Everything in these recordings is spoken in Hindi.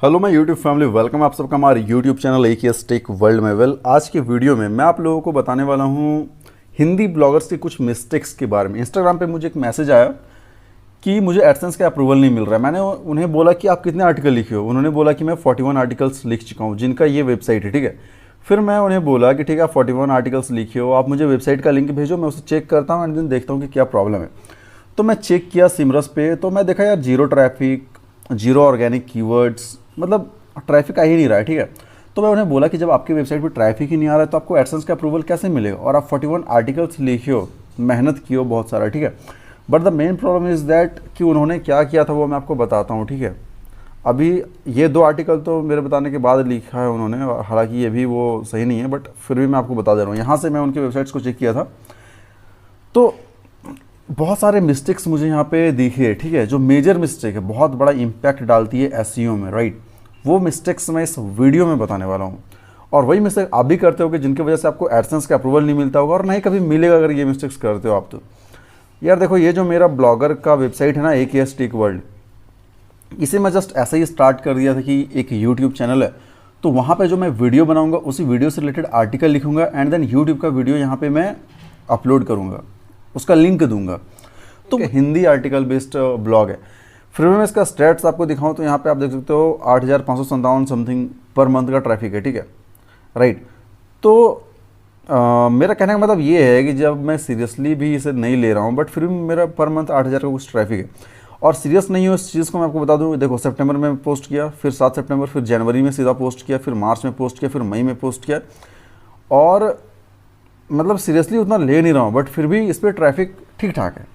Hello my YouTube family, welcome आप सबका हमारे YouTube channel AKS tech world में। आज की वीडियो में मैं आप लोगों को बताने वाला हूँ हिंदी ब्लॉगर्स की कुछ मिस्टेक्स के बारे में। इंस्टाग्राम पे मुझे एक मैसेज आया कि मुझे एडसेंस का अप्रूवल नहीं मिल रहा है। मैंने उन्हें बोला कि आप कितने आर्टिकल लिखे हो। उन्होंने बोला कि मैं 41 आर्टिकल्स लिख चुका हूँ, जिनका ये वेबसाइट है, ठीक है। फिर मैं उन्हें बोला कि ठीक है, आप 41 आर्टिकल्स लिखे हो, आप मुझे वेबसाइट का लिंक भेजो, मैं उसे चेक करता हूँ एंड देन देखता हूँ कि क्या प्रॉब्लम है। तो मैं चेक किया सिमरस पे, तो मैं देखा यार zero traffic, zero organic keywords, मतलब ट्रैफिक आ ही नहीं रहा है, ठीक है। तो मैं उन्हें बोला कि जब आपकी वेबसाइट पे ट्रैफिक ही नहीं आ रहा है तो आपको एडसेंस का अप्रूवल कैसे मिलेगा, और आप 41 आर्टिकल्स लिखे हो, मेहनत की हो बहुत सारा, ठीक है। But the main problem is that कि उन्होंने क्या किया था वो मैं आपको बताता हूँ, ठीक है। अभी ये 2 आर्टिकल तो मेरे बताने के बाद लिखा है उन्होंने, हालांकि ये भी वो सही नहीं है, बट फिर भी मैं आपको बता दे रहा हूँ। यहाँ से मैं उनकी वेबसाइट्स को चेक किया था तो बहुत सारे मिस्टेक्स मुझे यहाँ पे दिखे, ठीक है। जो मेजर मिस्टेक है, बहुत बड़ा इम्पैक्ट डालती है एसईओ में, राइट। वो मिस्टेक्स मैं इस वीडियो में बताने वाला हूँ, और वही मिस्टेक आप भी करते होगे जिनकी वजह से आपको एडसेंस का अप्रूवल नहीं मिलता होगा, और नहीं कभी मिलेगा अगर ये मिस्टेक्स करते हो आप। तो यार देखो, ये जो मेरा ब्लॉगर का वेबसाइट है ना, AKS टेक वर्ल्ड, इसे मैं जस्ट ऐसे ही स्टार्ट कर दिया था कि एक यूट्यूब चैनल है, तो वहाँ पे जो मैं वीडियो बनाऊंगा उसी वीडियो से रिलेटेड आर्टिकल लिखूंगा एंड देन यूट्यूब का वीडियो यहाँ पे मैं अपलोड करूँगा, उसका लिंक दूंगा। तो हिंदी आर्टिकल बेस्ड ब्लॉग है। फिर मैं इसका स्टैट्स आपको दिखाऊं तो यहाँ पे आप देख सकते हो 8,557 समथिंग पर मंथ का ट्रैफिक है, ठीक है, राइट। तो मेरा कहने का मतलब ये है कि जब मैं सीरियसली भी इसे नहीं ले रहा हूँ, बट फिर भी मेरा पर मंथ 8,000 का कुछ ट्रैफिक है, और सीरियस नहीं हो इस चीज़ को मैं आपको बता दूँ। देखो, सितंबर में पोस्ट किया, फिर 7 सितंबर, फिर जनवरी में सीधा पोस्ट किया, फिर मार्च में पोस्ट किया, फिर मई में पोस्ट किया, और मतलब सीरियसली उतना ले नहीं रहा हूँ, बट फिर भी इस पर ट्रैफिक ठीक ठाक है।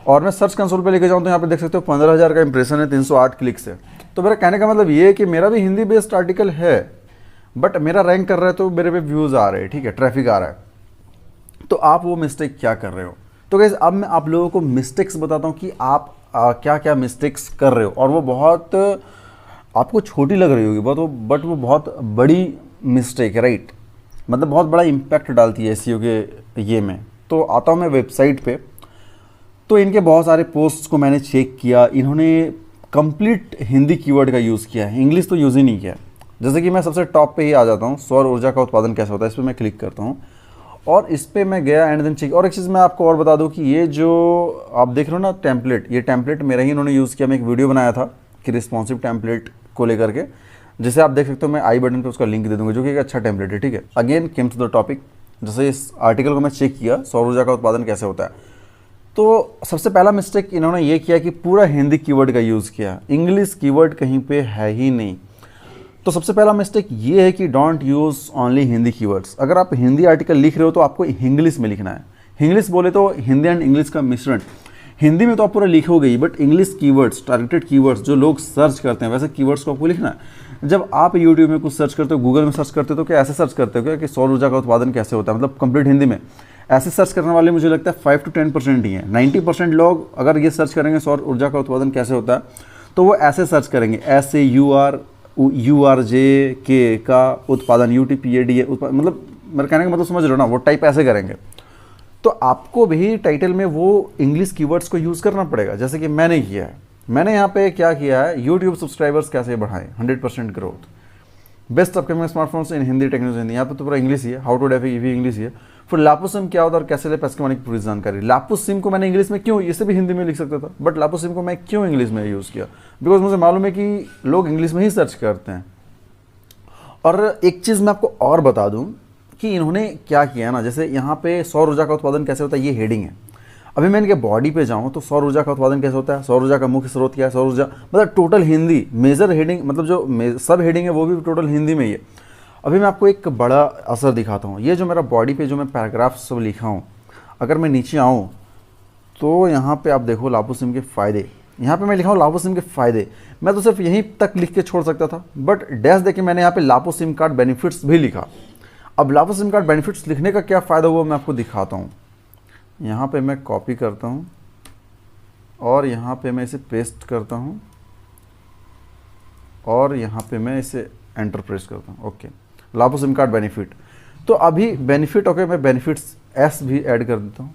और मैं सर्च कंसोल पे लेके जाऊँ तो यहाँ पे देख सकते हो 15,000 का इंप्रेशन है, 308 क्लिक्स है। तो मेरा कहने का मतलब ये है कि मेरा भी हिंदी बेस्ड आर्टिकल है, बट मेरा रैंक कर रहा है तो मेरे पे व्यूज़ आ रहे हैं, ठीक है, ट्रैफिक आ रहा है। तो आप वो मिस्टेक क्या कर रहे हो? तो गाइस, अब मैं आप लोगों को मिस्टेक्स बताता हूँ कि आप क्या क्या मिस्टेक्स कर रहे हो, और वो बहुत आपको छोटी लग रही होगी बहुत, बट वो बहुत बड़ी मिस्टेक है, राइट। मतलब बहुत बड़ा इम्पैक्ट डालती है एसईओ के ये में। तो आता हूँ मैं वेबसाइट पे, तो इनके बहुत सारे पोस्ट्स को मैंने चेक किया। इन्होंने कंप्लीट हिंदी कीवर्ड का यूज़ किया है, इंग्लिश तो यूज़ ही नहीं किया। जैसे कि मैं सबसे टॉप पे ही आ जाता हूँ, सौर ऊर्जा का उत्पादन कैसे होता है, इस पर मैं क्लिक करता हूँ, और इस पर मैं गया एंड देन चेक। और एक चीज़ मैं आपको और बता दूँ कि ये जो आप देख रहे हो ना टेम्पलेट, ये टेम्पलेट मेरा ही इन्होंने यूज़ किया। मैं एक वीडियो बनाया था कि रिस्पॉन्सिव टेम्पलेट को लेकर के, जिसे आप देख सकते हो, मैं आई बटन पे उसका लिंक दे दूँगा, जो कि एक अच्छा टेम्पलेट है, ठीक है। Again came to the topic. जैसे इस आर्टिकल को मैं चेक किया, सौर ऊर्जा का उत्पादन कैसे होता है, तो सबसे पहला मिस्टेक इन्होंने ये किया कि पूरा हिंदी कीवर्ड का यूज़ किया, इंग्लिश कीवर्ड कहीं पे है ही नहीं। तो सबसे पहला मिस्टेक ये है कि don't use only Hindi keywords. अगर आप हिंदी आर्टिकल लिख रहे हो तो आपको इंग्लिश में लिखना है। इंग्लिश बोले तो हिंदी एंड इंग्लिश का मिश्रण। हिंदी में तो आप पूरा लिखोगे ही, but English keywords, targeted keywords जो लोग सर्च करते हैं, वैसे कीवर्ड्स को आपको लिखना है। जब आप यूट्यूब में कुछ सर्च करते हो, गूगल में सर्च करते हो, तो क्या ऐसे सर्च करते हो क्या कि सौर ऊर्जा का उत्पादन कैसे होता है, मतलब कंप्लीट हिंदी में? ऐसे सर्च करने वाले मुझे लगता है 5 to 10% ही हैं। 90% लोग अगर ये सर्च करेंगे सौर ऊर्जा का उत्पादन कैसे होता है, तो वो ऐसे सर्च करेंगे, ऐसे URJ का उत्पादन, UTPAD मतलब मेरे कहने का मतलब समझ रहे हो ना, वो टाइप ऐसे करेंगे। तो आपको भी टाइटल में वो इंग्लिश कीवर्ड्स को यूज़ करना पड़ेगा, जैसे कि मैंने किया है। मैंने यहाँ पे क्या किया है, यूट्यूब सब्सक्राइबर्स कैसे बढ़ाएं, 100% growth, best upcoming smartphones in Hindi, technology Hindi. यहाँ पे तो पूरा इंग्लिश ही है, हाउ टू डेफिक भी इंग्लिश ही है। फिर लापू सिम क्या होता है और कैसे ले पैसे कमाने की पूरी जानकारी। लापू सिम को मैंने इंग्लिश में क्यों, इसे भी हिंदी में लिख सकता था, बट लापू सिम को मैं क्यों इंग्लिश में यूज़ किया, बिकॉज मुझे मालूम है कि लोग इंग्लिश में ही सर्च करते हैं। और एक चीज़ मैं आपको और बता दूँ कि इन्होंने क्या किया ना, जैसे यहाँ पे सौर ऊर्जा का उत्पादन कैसे होता है, ये हेडिंग है। अभी मैं इनके बॉडी पे जाऊँ तो सौर ऊर्जा का उत्पादन कैसे होता है, सौर ऊर्जा का मुख्य स्रोत क्या है, सौर ऊर्जा, मतलब टोटल हिंदी, मेजर हेडिंग, मतलब जो सब हेडिंग है वो भी टोटल हिंदी में ही है। अभी मैं आपको एक बड़ा असर दिखाता हूँ। ये जो मेरा बॉडी पे जो मैं पैराग्राफ सब लिखा हूँ, अगर मैं नीचे आऊँ तो यहाँ पे आप देखो लापू सिम के फ़ायदे, यहाँ पे मैं लिखा हूँ लापू सिम के फ़ायदे। मैं तो सिर्फ यहीं तक लिख के छोड़ सकता था, बट डैश देके मैंने यहाँ पे लापू सिम कार्ड बेनिफिट्स भी लिखा। अब लापू सिम कार्ड बेनिफिट्स लिखने का क्या फ़ायदा हुआ मैं आपको दिखाता हूँ। यहाँ पे मैं कॉपी करता हूँ और यहाँ पे मैं इसे पेस्ट करता हूँ, और यहाँ पे मैं इसे एंटर प्रेस करता हूँ। Okay, Lapu SIM card benefit. तो अभी बेनिफिट, ओके, मैं बेनिफिट्स एस भी ऐड कर देता हूँ,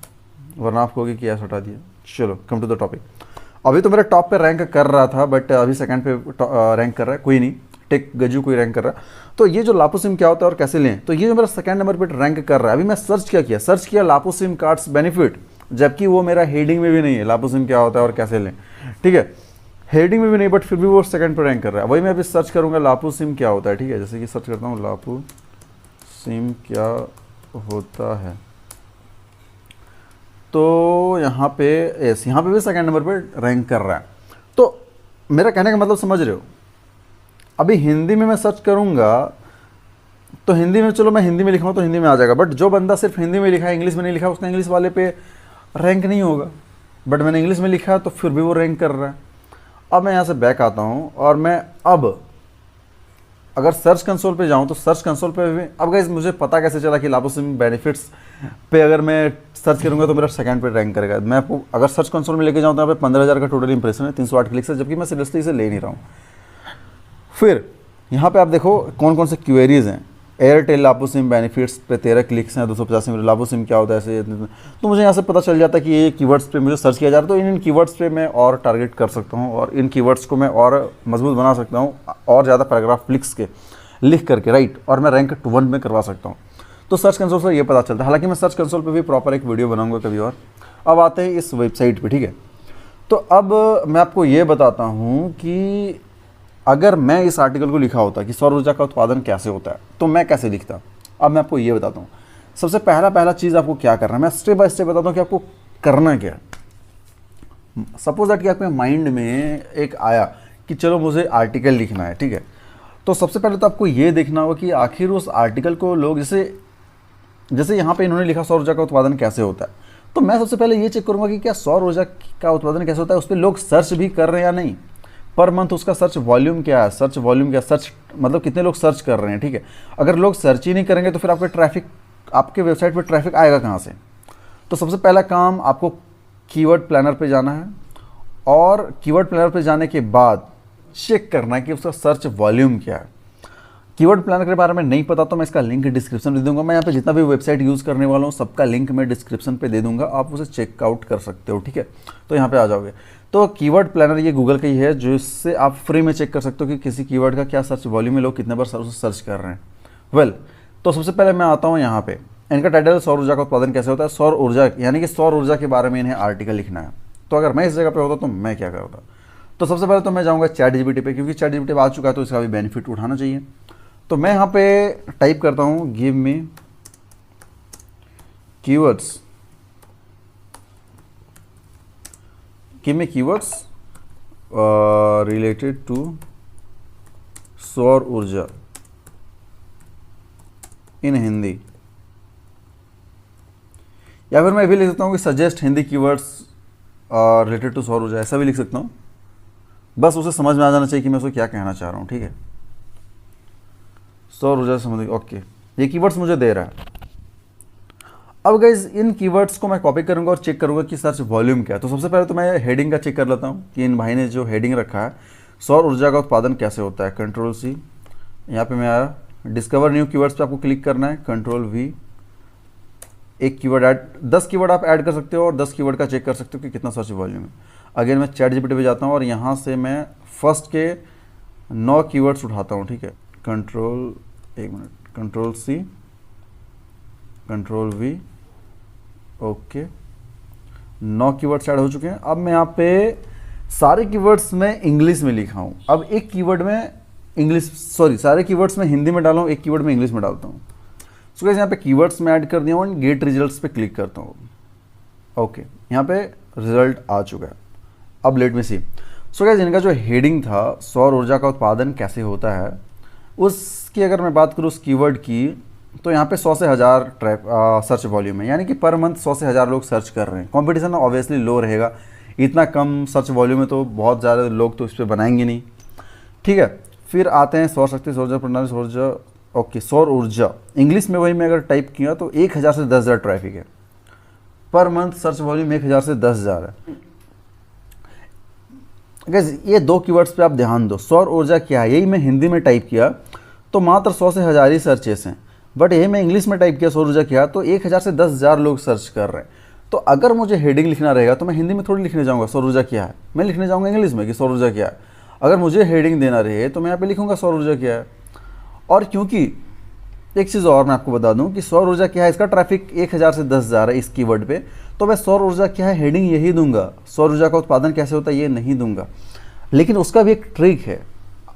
वरना आप कहोगे कि एस हटा दिया। चलो, कम टू द टॉपिक। अभी तो मेरा टॉप पे रैंक कर रहा था, बट अभी सेकंड पे रैंक कर रहा है, कोई नहीं, टेक गजू कोई रैंक कर रहा है। तो ये जो लापो सिम क्या होता है और कैसे लें, तो ये जो मेरा सेकंड नंबर पे रैंक कर रहा है, अभी मैं सर्च किया लापो सिम कार्ड्स बेनिफिट, जबकि वो मेरा हेडिंग में भी नहीं है लापो सिम क्या होता है और कैसे लें, ठीक है, हेडिंग में भी नहीं, बट फिर भी वो सेकंड पे रैंक कर रहा है। वही मैं अभी सर्च करूंगा लापो सिम क्या होता है, ठीक है, जैसे कि सर्च करता हूँ लापो सिम क्या होता है, तो यहाँ पे यहाँ पे भी सेकंड नंबर पे रैंक कर रहा है। तो मेरा कहने का मतलब समझ रहे हो, अभी हिंदी में मैं सर्च करूँगा तो हिंदी में, चलो मैं हिंदी में लिखूँ तो हिंदी में आ जाएगा, बट जो बंदा सिर्फ हिंदी में लिखा है इंग्लिश में नहीं लिखा, उसका इंग्लिश वाले पे रैंक नहीं होगा। बट मैंने इंग्लिश में लिखा है तो फिर भी वो रैंक कर रहा है। अब मैं यहाँ से बैक आता हूँ और मैं अब अगर सर्च कंसोल पे जाऊँ तो सर्च कंसोल पे भी, अब गाइस मुझे पता कैसे चला कि लापो सिम बेनिफिट्स पे अगर मैं सर्च करूँगा तो मेरा सेकंड पे रैंक करेगा। मैं आपको अगर सर्च कंसोल में लेके जाऊँ तो यहाँ पे 15,000 का टोटल इंप्रेशन है, 308 क्लिक्स है, जबकि मैं सीरियसली इसे ले नहीं रहा हूँ। फिर यहाँ पे आप देखो कौन कौन से क्वेरीज हैं। एयरटेल लापो सिम बेनिफिट्स पे 13 क्लिक्स हैं, 285 में लापो सिम क्या होता है ऐसे, तो मुझे यहाँ से पता चल जाता है कि ये कीवर्ड्स पे मुझे सर्च किया जा रहा है। तो इन कीवर्ड्स पे मैं और टारगेट कर सकता हूँ और इन कीवर्ड्स को मैं और मजबूत बना सकता हूँ, और ज़्यादा पैराग्राफ लिख करके, राइट, और मैं रैंक 1 में करवा सकता हूँ। तो सर्च कंसोल से ये पता चलता है। हालांकि मैं सर्च कंसोल पे भी प्रॉपर एक वीडियो बनाऊंगा कभी और। अब आते हैं इस वेबसाइट पे, ठीक है। तो अब मैं आपको ये बताता हूँ कि अगर मैं इस आर्टिकल को लिखा होता कि सौर ऊर्जा का उत्पादन कैसे होता है, तो मैं कैसे लिखता। अब मैं आपको ये बताता हूँ। सबसे पहला चीज़ आपको क्या करना है, मैं स्टेप बाय स्टेप बताता हूँ कि आपको करना क्या है। सपोज दैट कि आपके माइंड में एक आया कि चलो मुझे आर्टिकल लिखना है, ठीक है। तो सबसे पहले तो आपको ये देखना होगा कि आखिर उस आर्टिकल को लोग, जैसे यहाँ पे इन्होंने लिखा सौर ऊर्जा का उत्पादन कैसे होता है, तो मैं सबसे पहले ये चेक करूँगा कि क्या सौर ऊर्जा का उत्पादन कैसे होता है, उस पर लोग सर्च भी कर रहे हैं या नहीं, पर मंथ उसका सर्च वॉल्यूम क्या है, सर्च मतलब कितने लोग सर्च कर रहे हैं, ठीक है। अगर लोग सर्च ही नहीं करेंगे तो फिर आपके वेबसाइट पर ट्रैफिक आएगा कहाँ से। तो सबसे पहला काम आपको कीवर्ड प्लानर पे जाना है, और कीवर्ड प्लानर पे जाने के बाद चेक करना है कि उसका सर्च वॉल्यूम क्या है। कीवर्ड प्लानर के बारे में नहीं पता तो मैं इसका लिंक डिस्क्रिप्शन में दे दूंगा। मैं यहाँ पे जितना भी वेबसाइट यूज़ करने वाला हूँ सबका लिंक मैं डिस्क्रिप्शन पे दे दूंगा, आप उसे चेकआउट कर सकते हो, ठीक है। तो यहाँ पे आ जाओगे तो कीवर्ड प्लानर ये गूगल का ही है, जो इससे आप फ्री में चेक कर सकते हो कि किसी कीवर्ड का क्या सर्च वॉल्यूम है, लोग कितने बार उसे सर्च कर रहे हैं। तो सबसे पहले मैं आता हूँ यहाँ पे, इनका टाइटल सौर ऊर्जा का उत्पादन कैसे होता है, सौर ऊर्जा यानी कि सौर ऊर्जा के बारे में इन्हें आर्टिकल लिखना है। तो अगर मैं इस जगह पे होता तो मैं क्या करता, तो सबसे पहले तो मैं जाऊँगा ChatGPT पे, क्योंकि ChatGPT आ चुका है तो इसका भी बेनिफिट उठाना चाहिए। तो मैं यहाँ पे टाइप करता हूँ give me keywords related to सौर ऊर्जा इन हिंदी, या फिर मैं भी लिख सकता हूँ कि suggest Hindi keywords related to सौर ऊर्जा, ऐसा भी लिख सकता हूँ। बस उसे समझ में आ जाना चाहिए कि मैं उसको क्या कहना चाह रहा हूँ, ठीक है। सौर ऊर्जा से संबंधित, ओके, ये कीवर्ड्स मुझे दे रहा है। अब गाइज इन कीवर्ड्स को मैं कॉपी करूंगा और चेक करूंगा कि सर्च वॉल्यूम क्या है। तो सबसे पहले तो मैं हेडिंग का चेक कर लेता हूँ कि इन भाई ने जो हेडिंग रखा है सौर ऊर्जा का उत्पादन कैसे होता है, Ctrl+C, यहाँ पे मैं आया, डिस्कवर न्यू कीवर्ड्स पे आपको क्लिक करना है, Ctrl+V, एक कीवर्ड ऐड, 10 कीवर्ड आप ऐड कर सकते हो और 10 कीवर्ड का चेक कर सकते हो कि कितना सर्च वॉल्यूम है। अगेन मैं ChatGPT पे जाता हूँ और यहाँ से मैं फर्स्ट के 9 कीवर्ड्स उठाता हूँ, ठीक है। Ctrl+C, Ctrl+V, okay, 9 keywords add हो चुके हैं। अब मैं यहाँ पे सारे कीवर्ड्स में इंग्लिश में लिखा हूँ। अब एक कीवर्ड में सारे कीवर्ड्स में हिंदी में डाला हूँ, एक कीवर्ड में इंग्लिश में डालता हूँ। सो गाइस यहाँ पे कीवर्ड्स में ऐड कर दिया हूँ, गेट रिजल्ट्स पे क्लिक करता हूँ। ओके, यहाँ पे रिजल्ट आ चुका है। अब लेट मी सी। सो गाइस इनका जो हेडिंग था सौर ऊर्जा का उत्पादन कैसे होता है, उसकी अगर मैं बात करूँ उस कीवर्ड की, तो यहाँ पे 100 से 1000 सर्च वॉल्यूम है, यानी कि पर मंथ 100 से 1000 लोग सर्च कर रहे हैं। कंपटीशन ऑब्वियसली लो रहेगा, इतना कम सर्च वॉल्यूम में तो बहुत ज़्यादा लोग तो इस पर बनाएंगे नहीं, ठीक है। फिर आते हैं सौर शक्ति, सौर ऊर्जा प्रणाली, सौर ऊर्जा, ओके, सौर ऊर्जा इंग्लिश में वही मैं अगर टाइप किया तो 1000 से 10,000 ट्रैफिक है, पर मंथ सर्च वॉल्यूम 1000 से 10,000 है। गाइस ये 2 कीवर्ड्स पे आप ध्यान दो। सौर ऊर्जा क्या है, यही मैं हिंदी में टाइप किया तो मात्र 100 से 1000 ही सर्चेस हैं, बट यही मैं इंग्लिश में टाइप किया सौर ऊर्जा क्या तो 1000 से 10,000 लोग सर्च कर रहे हैं। तो अगर मुझे हेडिंग लिखना रहेगा तो मैं हिंदी में थोड़ी लिखने जाऊँगा सौर ऊर्जा क्या है, मैं लिखने जाऊँगा इंग्लिश में कि सौर ऊर्जा क्या है। अगर मुझे हेडिंग देना रहे तो मैं यहाँ पे लिखूँगा सौर ऊर्जा क्या है। और क्योंकि एक चीज़ और मैं आपको बता दूं कि सौर ऊर्जा क्या है, इसका ट्रैफिक 1000 से 10,000 है इस कीवर्ड पे, तो मैं सौर ऊर्जा क्या है हेडिंग यही दूंगा, सौर ऊर्जा का उत्पादन कैसे होता है ये नहीं दूंगा। लेकिन उसका भी एक ट्रिक है,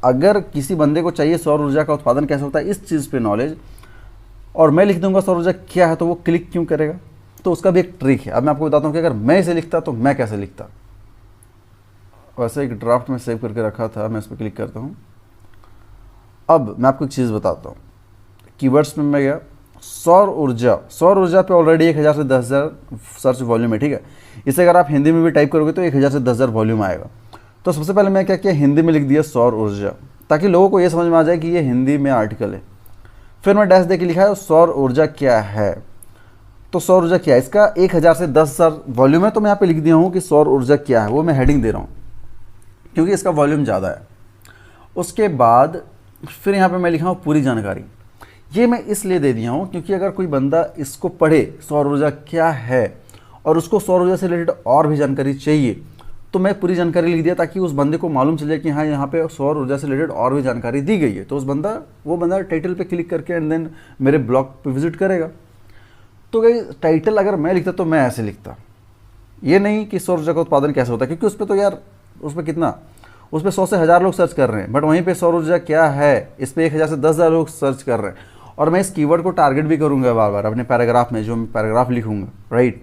अगर किसी बंदे को चाहिए सौर ऊर्जा का उत्पादन कैसे होता है इस चीज़ पे नॉलेज, और मैं लिख दूंगा सौर ऊर्जा क्या है, तो वो क्लिक क्यों करेगा, तो उसका भी एक ट्रिक है। अब मैं आपको बताता हूँ कि अगर मैं इसे लिखता तो मैं कैसे लिखता। वैसे एक ड्राफ्ट में सेव करके रखा था, मैं इस पर क्लिक करता हूँ। अब मैं आपको एक चीज़ बताता हूँ, कीवर्ड्स में मैं गया, सौर ऊर्जा पे ऑलरेडी 1000 से 10,000 सर्च वॉल्यूम है, ठीक है। इसे अगर आप हिंदी में भी टाइप करोगे तो 1000 से 10,000 वॉल्यूम आएगा। तो सबसे पहले मैं क्या किया, हिंदी में लिख दिया सौर ऊर्जा, ताकि लोगों को ये समझ में आ जाए कि ये हिंदी में आर्टिकल है। फिर मैं डैश दे के लिखा है सौर ऊर्जा क्या है। तो सौर ऊर्जा क्या है, इसका 1000 से 10,000 वॉल्यूम है, तो मैं यहाँ पे लिख दिया हूँ कि सौर ऊर्जा क्या है, वो मैं हेडिंग दे रहा हूँ क्योंकि इसका वॉल्यूम ज़्यादा है। उसके बाद फिर यहाँ पे मैं लिखा हूँ पूरी जानकारी। ये मैं इसलिए दे दिया हूँ क्योंकि अगर कोई बंदा इसको पढ़े सौर ऊर्जा क्या है और उसको सौर ऊर्जा से रिलेटेड और भी जानकारी चाहिए, तो मैं पूरी जानकारी लिख दिया ताकि उस बंदे को मालूम चल जाए कि हाँ यहाँ पे सौर ऊर्जा से रिलेटेड और भी जानकारी दी गई है। तो वो बंदा टाइटल पे क्लिक करके एंड देन मेरे ब्लॉग पे विजिट करेगा। तो गई टाइटल अगर मैं लिखता तो मैं ऐसे लिखता, ये नहीं कि सौर ऊर्जा का उत्पादन कैसे होता है, क्योंकि उस पर तो यार उस पर कितना, उस पर 100 से 1000 लोग सर्च कर रहे हैं, बट वहीं पे सौर ऊर्जा क्या है इस पर 1000 से 10,000 लोग सर्च कर रहे हैं। और मैं इस कीवर्ड को टारगेट भी करूंगा बार बार अपने पैराग्राफ में, जो मैं पैराग्राफ लिखूंगा, राइट।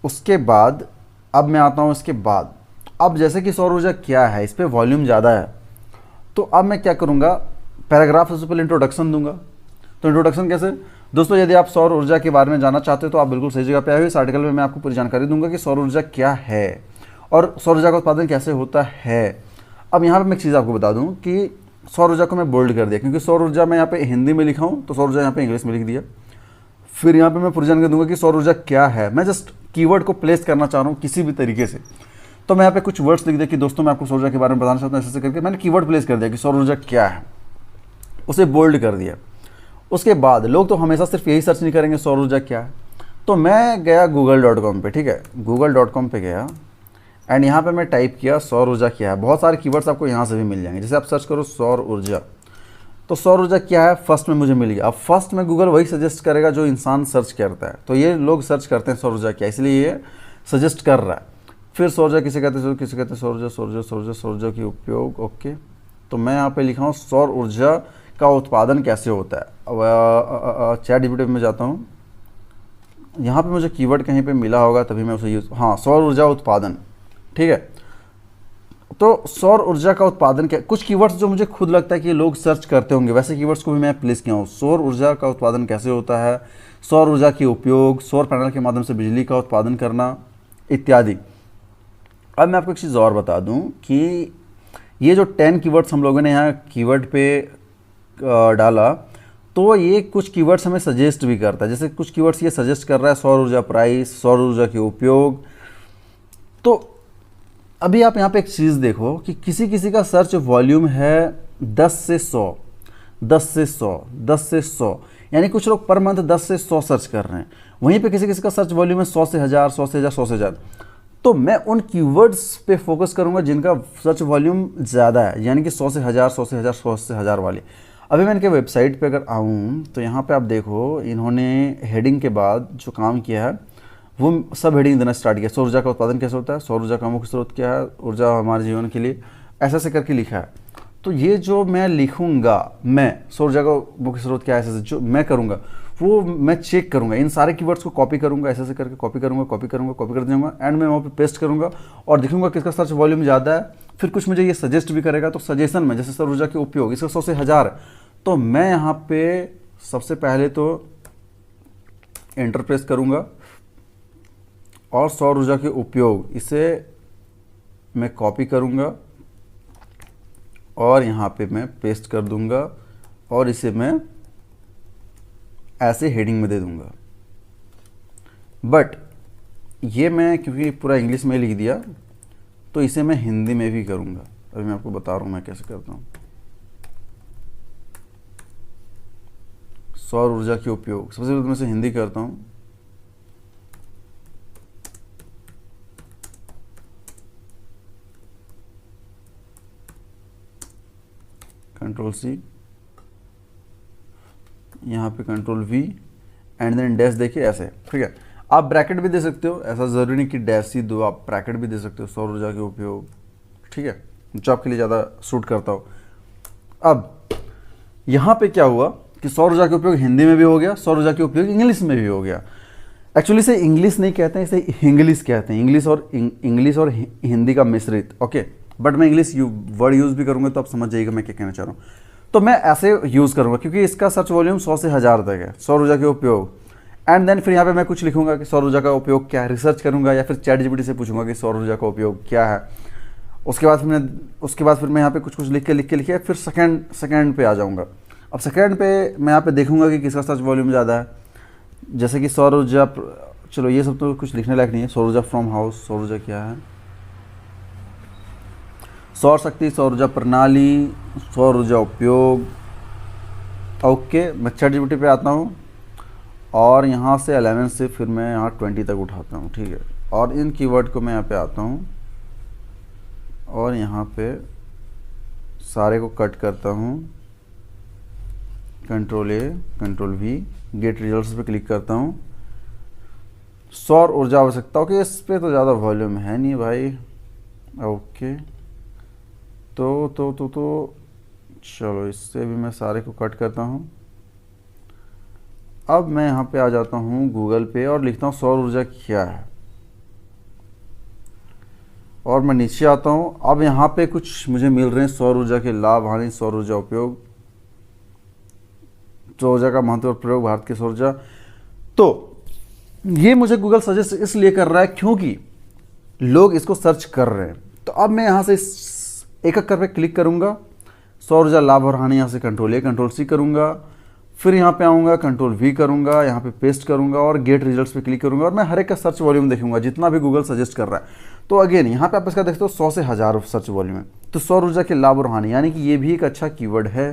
उसके बाद अब मैं आता हूँ इसके बाद, अब जैसे कि सौर ऊर्जा क्या है इस पर वॉल्यूम ज़्यादा है, तो अब मैं क्या करूँगा, पैराग्राफ सबसे पहले इंट्रोडक्शन दूंगा। तो इंट्रोडक्शन कैसे दोस्तों, यदि आप सौर ऊर्जा के बारे में जानना चाहते हो तो आप बिल्कुल सही जगह पे आए हो। इस आर्टिकल में मैं आपको पूरी जानकारी दूंगा कि सौर ऊर्जा क्या है और सौर ऊर्जा का उत्पादन कैसे होता है। अब यहाँ पे मैं एक चीज़ आपको बता दूँ कि सौर ऊर्जा को मैं बोल्ड कर दिया, क्योंकि सौर ऊर्जा मैं यहाँ पे हिंदी में लिखा हूँ तो सौर ऊर्जा यहाँ पे इंग्लिश में लिख दिया। फिर यहाँ पे मैं पूरी जानकारी दूंगा कि सौर ऊर्जा क्या है, मैं जस्ट कीवर्ड को प्लेस करना चाह रहा हूँ किसी भी तरीके से। तो मैं यहाँ पे कुछ वर्ड्स लिख दिया कि दोस्तों मैं आपको सौर ऊर्जा के बारे में बताना चाहता हूँ, ऐसे करके मैंने कीवर्ड प्लेस कर दिया कि सौर ऊर्जा क्या है, उसे बोल्ड कर दिया। उसके बाद लोग तो हमेशा सिर्फ यही सर्च नहीं करेंगे सौर ऊर्जा क्या है, तो मैं गया google.com पे, ठीक है, google.com पे गया एंड यहाँ पे मैं टाइप किया सौर ऊर्जा क्या है। बहुत सारे कीवर्ड्स आपको यहाँ से भी मिल जाएंगे, जैसे आप सर्च करो सौर ऊर्जा, तो सौर ऊर्जा क्या है फर्स्ट में मुझे मिल गया। अब फर्स्ट में गूगल वही सजेस्ट करेगा जो इंसान सर्च करता है, तो ये लोग सर्च करते हैं सौर ऊर्जा क्या, इसलिए ये सजेस्ट कर रहा है। फिर सौर ऊर्जा किसे कहते हैं, किसे कहते हैं सौर ऊर्जा, सौर ऊर्जा की उपयोग, ओके। तो मैं यहाँ पे लिखा हूँ सौर ऊर्जा का उत्पादन कैसे होता है। अब ChatGPT में जाता हूँ, यहाँ पे मुझे कीवर्ड कहीं पे मिला होगा तभी मैं उसे यूज, हाँ सौर ऊर्जा उत्पादन, ठीक है। तो सौर ऊर्जा का उत्पादन क्या, कुछ कीवर्ड्स जो मुझे खुद लगता है कि लोग सर्च करते होंगे, वैसे कीवर्ड्स को भी मैं प्लेस किया हूँ। सौर ऊर्जा का उत्पादन कैसे होता है, सौर ऊर्जा के उपयोग, सौर पैनल के माध्यम से बिजली का उत्पादन करना इत्यादि। अब मैं आपको एक चीज़ और बता दूं कि ये जो 10 कीवर्ड्स हम लोगों ने यहाँ कीवर्ड पे डाला, तो ये कुछ कीवर्ड्स हमें सजेस्ट भी करता है। जैसे कुछ कीवर्ड्स ये सजेस्ट कर रहा है सौर ऊर्जा प्राइस, सौर ऊर्जा के उपयोग। तो अभी आप यहाँ पे एक चीज़ देखो कि किसी किसी का सर्च वॉल्यूम है 10 से 100, 10 से 100, 10 से 100, यानी कुछ लोग पर मंथ 10 से 100 सर्च कर रहे हैं। वहीं पे किसी किसी का सर्च वॉल्यूम है 100 से 1000, 100 से 1000, 100 से 1000। तो मैं उन कीवर्ड्स पे फोकस करूंगा जिनका सर्च वॉल्यूम ज़्यादा है, यानी कि 100 से 1000, 100 से 1000, 100 से 1000 वाले। अभी मैं इनके वेबसाइट पे अगर आऊँ तो यहाँ पे आप देखो इन्होंने हेडिंग के बाद जो काम किया है वो सब हेडिंग देना स्टार्ट किया। सौर ऊर्जा का उत्पादन कैसे होता है, सौर ऊर्जा का मुख्य स्रोत क्या है, ऊर्जा हमारे जीवन के लिए, ऐसा ऐसे करके लिखा है। तो ये जो मैं लिखूंगा, मैं सौर ऊर्जा का मुख्य स्रोत क्या है, ऐसे जो मैं करूँगा वो मैं चेक करूंगा, इन सारे कीवर्ड्स को कॉपी करूंगा, ऐसे ऐसे करके कॉपी करूंगा, कॉपी कर दूंगा एंड मैं वहाँ पे पेस्ट करूंगा और देखूंगा किसका सर्च वॉल्यूम ज़्यादा है। फिर कुछ मुझे ये सजेस्ट भी करेगा, तो सजेशन में जैसे सौर ऊर्जा के उपयोग, इसका 100 से 1000, तो मैं यहाँ पे सबसे पहले तो एंटर प्रेस करूँगा और सौर ऊर्जा के उपयोग इसे मैं कॉपी करूँगा और यहाँ पे मैं पेस्ट कर दूँगा और इसे मैं ऐसे हेडिंग में दे दूँगा। बट ये मैं क्योंकि पूरा इंग्लिश में लिख दिया तो इसे मैं हिंदी में भी करूँगा। अभी मैं आपको बता रहा हूँ मैं कैसे करता हूँ। सौर ऊर्जा के उपयोग सबसे पहले तो मैं इसे हिंदी करता हूँ कंट्रोल सी, यहाँ पे control V and then dash देखिए ऐसे, ठीक है। आप ब्रैकेट भी दे सकते हो, ऐसा ज़रूरी नहीं कि डैश ही दो, आप ब्रैकेट भी दे सकते हो, सौर ऊर्जा के उपयोग, ठीक है, जो आपके लिए ज़्यादा सूट करता हो। अब यहाँ पे क्या हुआ कि सौर ऊर्जा का उपयोग हिंदी में भी हो गया, सौर ऊर्जा के उपयोग इंग्लिश में भी हो गया। एक्चुअली इसे इंग्लिश नहीं कहते हैं, इसे इंग्लिश कहते हैं, इंग्लिश और हिंदी का मिश्रित, ओके। बट मैं इंग्लिश वर्ड यूज़ भी करूँगा तो आप समझ जाइएगा मैं क्या कहना चाह रहा हूँ। तो मैं ऐसे यूज़ करूँगा क्योंकि इसका सर्च वॉल्यूम 100 से 1000 तक है, सौर ऊर्जा के उपयोग। एंड देन फिर यहाँ पे मैं कुछ लिखूंगा कि सौर ऊर्जा का उपयोग क्या है, रिसर्च करूँगा या फिर चैट जीपीटी से पूछूंगा कि सौर ऊर्जा का उपयोग क्या है। उसके बाद फिर मैं यहाँ पे कुछ लिख के फिर सेकंड पे आ जाऊँगा। अब सेकंड पे मैं यहाँ पे देखूंगा कि किसका सर्च वॉल्यूम ज़्यादा है, जैसे कि सौर ऊर्जा, चलो ये सब तो कुछ लिखने लायक नहीं है। सौर ऊर्जा फ्रॉम हाउस, सौर ऊर्जा क्या है, सौर शक्ति, सौर ऊर्जा प्रणाली, सौर ऊर्जा उपयोग, ओके। मैं चैट जीपीटी पे आता हूँ और यहाँ से 11 से फिर मैं यहाँ 20 तक उठाता हूँ, ठीक है। और इन कीवर्ड को मैं यहाँ पे आता हूँ और यहाँ पे सारे को कट करता हूँ, control A control we, gate results पे क्लिक करता हूँ। सौर ऊर्जा आवश्यकता, ओके, इस पे तो ज़्यादा वॉल्यूम है नहीं भाई, ओके। तो चलो इससे भी मैं सारे को कट करता हूँ। अब मैं यहाँ पे आ जाता हूँ गूगल पे और लिखता हूँ सौर ऊर्जा क्या है, और मैं नीचे आता हूँ। अब यहाँ पे कुछ मुझे मिल रहे हैं सौर ऊर्जा के लाभ, हानि, सौर ऊर्जा उपयोग, सौर ऊर्जा का महत्व और प्रयोग, भारत की सौर ऊर्जा। तो ये मुझे गूगल सजेस्ट इसलिए कर रहा है क्योंकि लोग इसको सर्च कर रहे हैं। तो अब मैं यहाँ से एक एक करके क्लिक करूँगा, सौर ऊर्जा लाभ और हानि, यहाँ से कंट्रोल ए कंट्रोल सी करूँगा, फिर यहाँ पे आऊँगा कंट्रोल वी करूँगा, यहाँ पे पेस्ट करूँगा और गेट रिजल्ट्स पे क्लिक करूँगा और मैं हर एक का सर्च वॉल्यूम देखूंगा जितना भी गूगल सजेस्ट कर रहा है। तो अगेन यहाँ पे आप इसका देखते हो 100 से 1000 सर्च वॉल्यूम है। तो सौर ऊर्जा के लाभ और हानि, यानी कि ये भी एक अच्छा कीवर्ड है।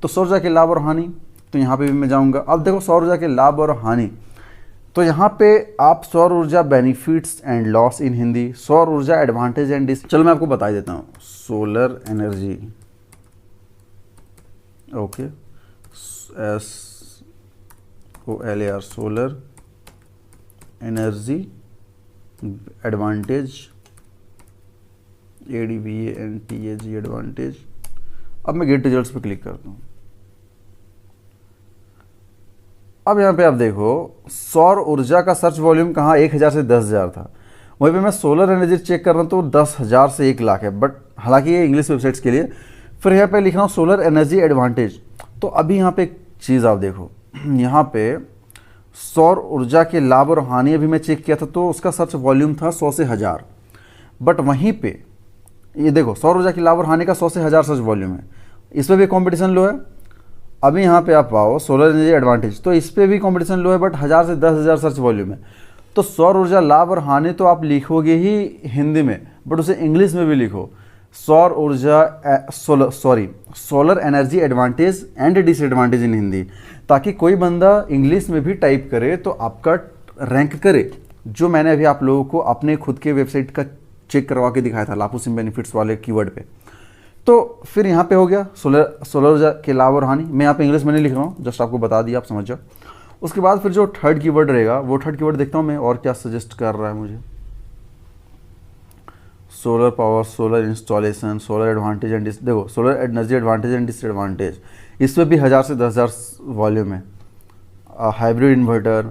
तो सौर ऊर्जा के लाभ और हानि, तो यहाँ पे भी मैं जाऊँगा। अब देखो सौर ऊर्जा के लाभ और हानि, तो यहाँ पे आप सौर ऊर्जा benefits and loss in Hindi, सौर ऊर्जा एडवांटेज एंड चलो मैं आपको बता देता हूँ। Solar energy, okay, SOLAR, solar energy advantage, ADVANTAG advantage. अब मैं गेट रिजल्ट्स पे क्लिक करता हूँ। अब यहाँ पे आप देखो सौर ऊर्जा का सर्च वॉल्यूम कहाँ 1000 से 10,000 था, वहीं पे मैं सोलर एनर्जी चेक कर रहा हूँ तो 10,000 से 1 लाख है। बट हालांकि ये इंग्लिश वेबसाइट्स के लिए। फिर यहाँ पे लिख रहा हूँ सोलर एनर्जी एडवांटेज। तो अभी यहाँ पे एक चीज़ आप देखो, यहाँ पे सौर ऊर्जा के लाभ और हानि अभी मैं चेक किया था तो उसका सर्च वॉल्यूम था 100 से 1000। बट वहीं पे ये देखो सौर ऊर्जा के लाभ और हानि का 100 से 1000 सर्च वॉल्यूम है, इस पर भी कॉम्पिटिशन लो है। अभी यहाँ पे आप आओ सोलर एनर्जी एडवांटेज, तो इस पर भी कॉम्पिटिशन लो है बट 1000 से 10,000 सर्च वॉल्यूम है। तो सौर ऊर्जा लाभ और हानि तो आप लिखोगे ही हिंदी में, बट उसे इंग्लिश में भी लिखो, सौर ऊर्जा solar energy advantage and disadvantage in Hindi, ताकि कोई बंदा इंग्लिश में भी टाइप करे तो आपका रैंक करे। जो मैंने अभी आप लोगों को अपने खुद के वेबसाइट का चेक करवा के दिखाया था लाभों सिम बेनिफिट्स वाले कीवर्ड पे। तो फिर यहाँ पे हो गया सोलर ऊर्जा के लाभ और हानि। मैं यहाँ पे इंग्लिश में नहीं लिख रहा हूँ, जस्ट आपको बता दिया, आप समझ जाओ। उसके बाद फिर जो थर्ड कीवर्ड रहेगा वो थर्ड कीवर्ड देखता हूँ मैं और क्या सजेस्ट कर रहा है मुझे। Solar power, solar installation, solar advantage and देखो solar energy advantage and disadvantage, इसमें भी 1000 से 10,000 वॉल्यूम है। हाइब्रिड इन्वर्टर,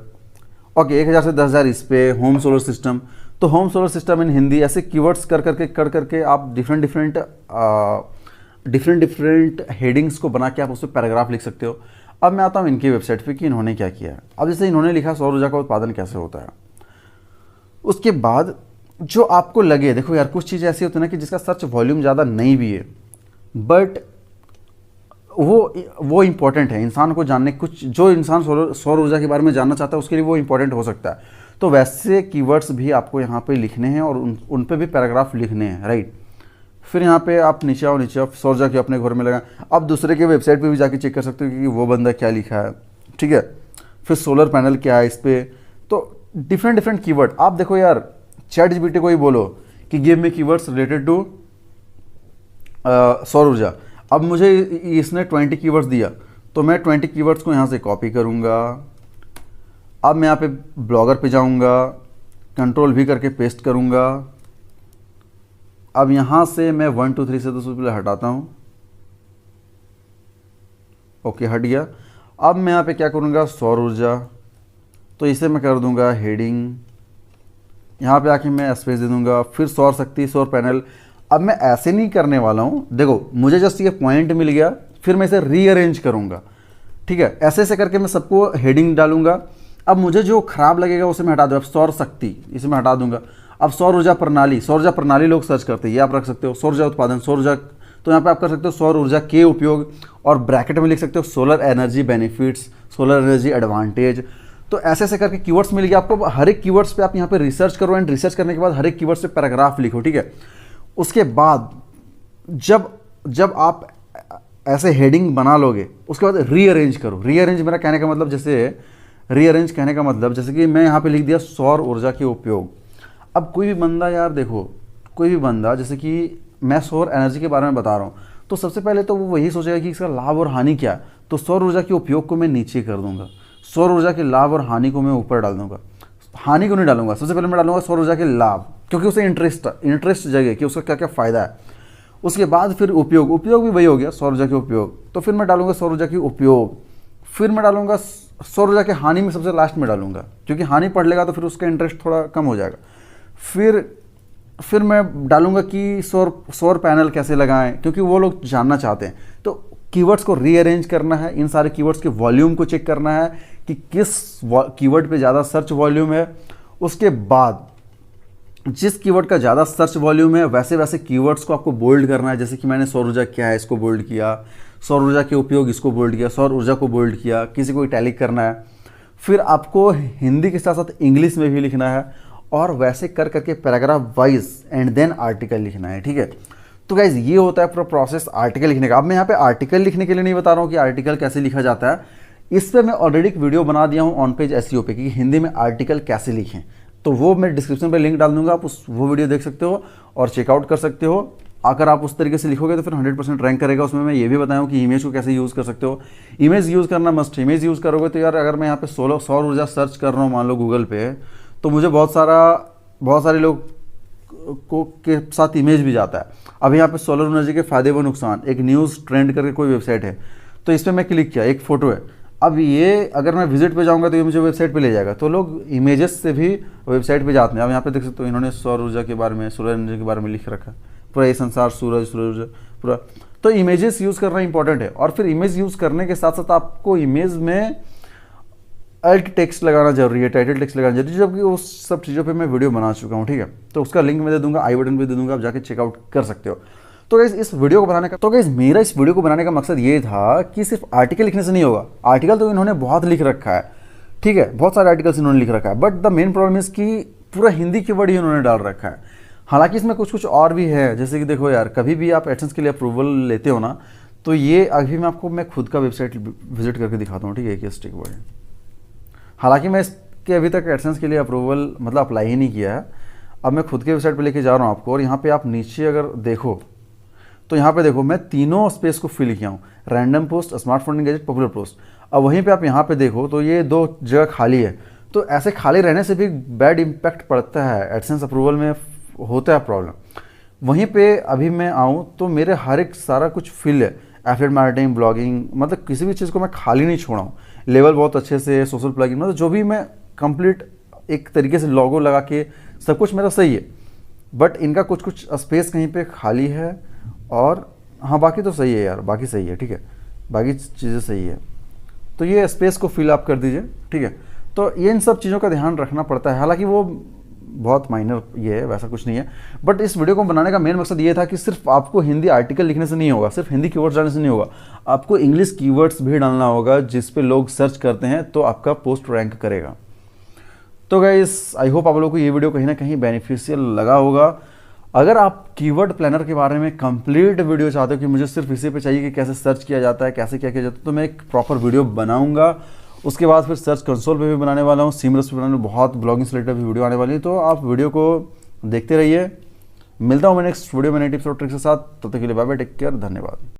ओके, 1000 से 10,000 इस पे। होम सोलर सिस्टम, तो home solar system in Hindi, ऐसे कीवर्ड्स कर करके आप डिफरेंट हेडिंग्स को बना के आप उस पर पैराग्राफ लिख सकते हो। अब मैं आता हूँ इनकी वेबसाइट पे कि इन्होंने क्या किया है। अब जैसे इन्होंने लिखा सौर ऊर्जा का उत्पादन कैसे होता है, उसके बाद जो आपको लगे, देखो यार कुछ चीज़ें ऐसी होती है ना कि जिसका सर्च वॉल्यूम ज़्यादा नहीं भी है बट वो इम्पॉर्टेंट है इंसान को जानने, कुछ जो इंसान सौर ऊर्जा के बारे में जानना चाहता है उसके लिए वो इम्पॉर्टेंट हो सकता है। तो वैसे कीवर्ड्स भी आपको यहाँ पे लिखने हैं और उन पे भी पैराग्राफ लिखने हैं, राइट। फिर यहाँ पे आप नीचे आओ सौर ऊर्जा के अपने घर में लगाएं। आप दूसरे के वेबसाइट पे भी जाके चेक कर सकते हो कि वो बंदा क्या लिखा है, ठीक है। फिर सोलर पैनल क्या है इस पर, तो डिफरेंट कीवर्ड आप देखो यार। चैट जीपीटी को ही बोलो कि give me keywords related to सौर ऊर्जा, अब मुझे इसने 20 कीवर्ड्स दिया, तो मैं 20 कीवर्ड्स को यहाँ से कॉपी करूँगा। अब मैं यहाँ पे ब्लॉगर पे जाऊँगा, कंट्रोल V करके पेस्ट करूँगा। अब यहाँ से मैं 1 2 3 से तो सबसे पहले हटाता हूँ। ओके, हट गया। अब मैं यहाँ पे क्या करूँगा, सौर ऊर्जा, तो इसे मैं कर दूँगा हेडिंग। यहाँ पे आके मैं स्पेस दे दूँगा, फिर सौर शक्ति, सौर पैनल। अब मैं ऐसे नहीं करने वाला हूँ, देखो मुझे जस्ट ये पॉइंट मिल गया, फिर मैं इसे रीअरेंज करूँगा। ठीक है, ऐसे ऐसे करके मैं सबको हेडिंग डालूंगा। अब मुझे जो खराब लगेगा उसे मैं हटा दूँ। अब सौर शक्ति, इसे मैं हटा दूंगा। अब सौर ऊर्जा प्रणाली, सौर ऊर्जा प्रणाली लोग सर्च करते हैं, ये आप रख सकते हो। सौर ऊर्जा उत्पादन, सौर ऊर्जा, तो यहाँ पे आप कर सकते हो सौर ऊर्जा के उपयोग, और ब्रैकेट में लिख सकते हो solar energy benefits, solar energy advantage. तो ऐसे ऐसे करके कीवर्ड्स मिल गया आपको। हर एक कीवर्ड्स पे आप यहाँ पे रिसर्च करो, एंड रिसर्च करने के बाद हर एक कीवर्ड्स पे पैराग्राफ लिखो। ठीक है, उसके बाद जब आप ऐसे हेडिंग बना लोगे, उसके बाद रीअरेंज करो। रीअरेंज मेरा कहने का मतलब, जैसे कि मैं यहाँ पे लिख दिया सौर ऊर्जा के उपयोग। अब कोई भी बंदा, यार देखो, कोई भी बंदा, जैसे कि मैं सौर एनर्जी के बारे में बता रहा हूँ, तो सबसे पहले तो वो वही सोचेगा कि इसका लाभ और हानि क्या है। तो सौर ऊर्जा के उपयोग को मैं नीचे कर दूंगा, सौर ऊर्जा के लाभ और हानि को मैं ऊपर डाल दूंगा। हानि को नहीं डालूंगा, सबसे पहले मैं डालूंगा सौर ऊर्जा के लाभ, क्योंकि उसे इंटरेस्ट जगे कि उसका क्या क्या फ़ायदा है। उसके बाद फिर उपयोग भी वही हो गया, सौर ऊर्जा के उपयोग। तो फिर मैं डालूंगा सौर ऊर्जा के उपयोग, फिर मैं डालूंगा सौर ऊर्जा के हानि में सबसे लास्ट में डालूंगा, क्योंकि हानि पढ़ लेगा तो फिर उसका इंटरेस्ट थोड़ा कम हो जाएगा। फिर मैं डालूंगा कि सौर पैनल कैसे लगाएं, क्योंकि वो लोग जानना चाहते हैं। तो कीवर्ड्स को रीअरेंज करना है, इन सारे कीवर्ड्स के वॉल्यूम को चेक करना है कि किस कीवर्ड पे ज़्यादा सर्च वॉल्यूम है। उसके बाद जिस कीवर्ड का ज़्यादा सर्च वॉल्यूम है, वैसे वैसे कीवर्ड्स को आपको बोल्ड करना है। जैसे कि मैंने सौर ऊर्जा क्या है, इसको बोल्ड किया, सौर ऊर्जा के उपयोग, इसको बोल्ड किया, सौर ऊर्जा को बोल्ड किया, किसी को इटैलिक करना है। फिर आपको हिंदी के साथ साथ इंग्लिश में भी लिखना है, और वैसे कर करके paragraph wise and then article लिखना है। ठीक है, तो गाइज ये होता है पूरा प्रोसेस आर्टिकल लिखने का। अब मैं यहाँ पे आर्टिकल लिखने के लिए नहीं बता रहा हूँ कि आर्टिकल कैसे लिखा जाता है, इस पर मैं ऑलरेडी एक वीडियो बना दिया हूँ ऑन पेज एसईओ पे कि हिंदी में आर्टिकल कैसे लिखें। तो वो मैं डिस्क्रिप्शन पे लिंक डाल दूंगा, आप वो वीडियो देख सकते हो और चेकआउट कर सकते हो। अगर आप उस तरीके से लिखोगे तो फिर 100% रैंक करेगा। उसमें मैं ये भी बताया हूँ कि इमेज को कैसे यूज़ कर सकते हो। इमेज यूज़ करना मस्ट, इमेज यूज़ करोगे तो यार, अगर मैं यहाँ पे सौर ऊर्जा सर्च कर रहा हूँ मान लो गूगल पे, तो मुझे बहुत सारे लोग को के साथ इमेज भी जाता है। अब यहाँ पे सोलर एनर्जी के फ़ायदे व नुकसान, एक न्यूज़ ट्रेंड करके कोई वेबसाइट है, तो इस पर मैं क्लिक किया, एक फ़ोटो है। अब ये अगर मैं विजिट पे जाऊँगा तो ये मुझे वेबसाइट पे ले जाएगा। तो लोग इमेजेस से भी वेबसाइट पे जाते हैं। अब यहाँ पे देख सकते हो, इन्होंने सौर ऊर्जा के बारे में, सोलर एनर्जी के बारे में लिख रखा है, पूरा ये संसार, सूरज ऊर्जा पूरा। तो इमेजेस यूज़ करना इंपॉर्टेंट है। और फिर इमेज यूज़ करने के साथ साथ आपको इमेज में अल्ट टेक्स्ट लगाना जरूरी है, टाइटल टेक्स्ट लगाना जरूरी है, जबकि उस सब चीज़ों पे मैं वीडियो बना चुका हूँ। ठीक है, तो उसका लिंक मैं दे दूंगा, आई बटन भी दे दूंगा, आप जाके चेकआउट कर सकते हो। तो गाइस इस वीडियो को बनाने का मेरा इस वीडियो को बनाने का मकसद ये था कि सिर्फ आर्टिकल लिखने से नहीं होगा। आर्टिकल तो इन्होंने बहुत लिख रखा है, ठीक है, बहुत सारे आर्टिकल्स इन्होंने लिख रखा है, but the main problem is कि पूरा हिंदी की वर्ड ही इन्होंने डाल रखा है। हालांकि इसमें कुछ और भी है, जैसे कि देखो यार, कभी भी आप एडसेंस के लिए अप्रूवल लेते हो ना, तो ये अभी मैं खुद का वेबसाइट विजिट करके दिखाता हूँ। ठीक है, AKS Tech World। हालांकि मैं इसके अभी तक एडसेंस के लिए अप्रूवल अप्लाई ही नहीं किया है। अब मैं खुद के वेबसाइट पे लेके जा रहा हूँ आपको, और यहाँ पे आप नीचे अगर देखो तो यहाँ पे देखो मैं तीनों स्पेस को फिल किया हूँ, random post, smartphone gadget, popular post. अब वहीं पे आप यहाँ पे देखो तो ये 2 जगह खाली है। तो ऐसे खाली रहने से भी बैड इम्पैक्ट पड़ता है, एडसेंस अप्रूवल में होता है प्रॉब्लम। वहीं पे अभी मैं आऊँ तो मेरे हर एक सारा कुछ फिल है, एफिलिएट मार्केटिंग, ब्लॉगिंग, किसी भी चीज़ को मैं खाली नहीं छोड़ा हूँ। लेवल बहुत अच्छे से, सोशल प्लगइन, जो भी मैं कंप्लीट एक तरीके से लोगो लगा के सब कुछ मेरा सही है। बट इनका कुछ स्पेस कहीं पे खाली है, और हाँ बाकी तो सही है यार, बाकी सही है। ठीक है, बाकी चीज़ें सही है। तो ये स्पेस को फिल अप कर दीजिए। ठीक है, तो ये इन सब चीज़ों का ध्यान रखना पड़ता है। हालांकि वो बहुत माइनर ये है, वैसा कुछ नहीं है। बट इस वीडियो को बनाने का मेन मकसद ये था कि सिर्फ आपको हिंदी आर्टिकल लिखने से नहीं होगा, सिर्फ हिंदी कीवर्ड्स डालने से नहीं होगा, आपको इंग्लिश कीवर्ड्स भी डालना होगा जिस पे लोग सर्च करते हैं, तो आपका पोस्ट रैंक करेगा। तो गाइस आई होप आप लोगों को ये वीडियो कहीं ना कहीं बेनिफिशियल लगा होगा। अगर आप कीवर्ड प्लानर के बारे में कंप्लीट वीडियो चाहते हो कि मुझे सिर्फ इसी पे चाहिए कि कैसे सर्च किया जाता है, कैसे क्या किया जाता है, तो मैं एक प्रॉपर वीडियो बनाऊंगा। उसके बाद फिर सर्च कंसोल पे भी बनाने वाला हूँ, सीमलेस पे बनाने, बहुत ब्लॉगिंग से रिलेटेड भी वीडियो आने वाली है। तो आप वीडियो को देखते रहिए। मिलता हूँ मैं नेक्स्ट वीडियो में नई टिप्स और ट्रिक्स के साथ। तब तक के लिए बाय बाय, टेक केयर, धन्यवाद।